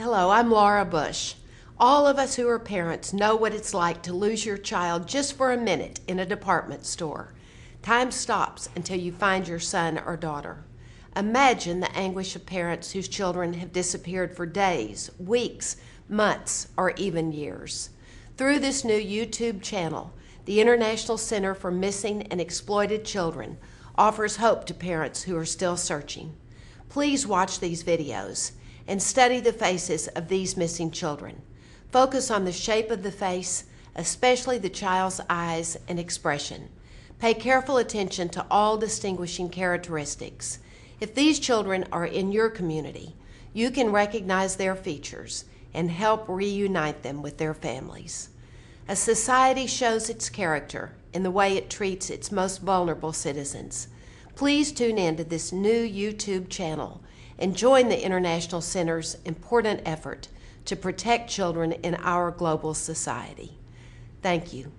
Hello, I'm Laura Bush. All of us who are parents know what it's like to lose your child just for a minute in a department store. Time stops until you find your son or daughter. Imagine the anguish of parents whose children have disappeared for days, weeks, months, or even years. Through this new YouTube channel, the International Center for Missing and Exploited Children offers hope to parents who are still searching. Please watch these videos and study the faces of these missing children. Focus on the shape of the face, especially the child's eyes and expression. Pay careful attention to all distinguishing characteristics. If these children are in your community, you can recognize their features and help reunite them with their families. A society shows its character in the way it treats its most vulnerable citizens. Please tune in to this new YouTube channel and join the International Center's important effort to protect children in our global society. Thank you.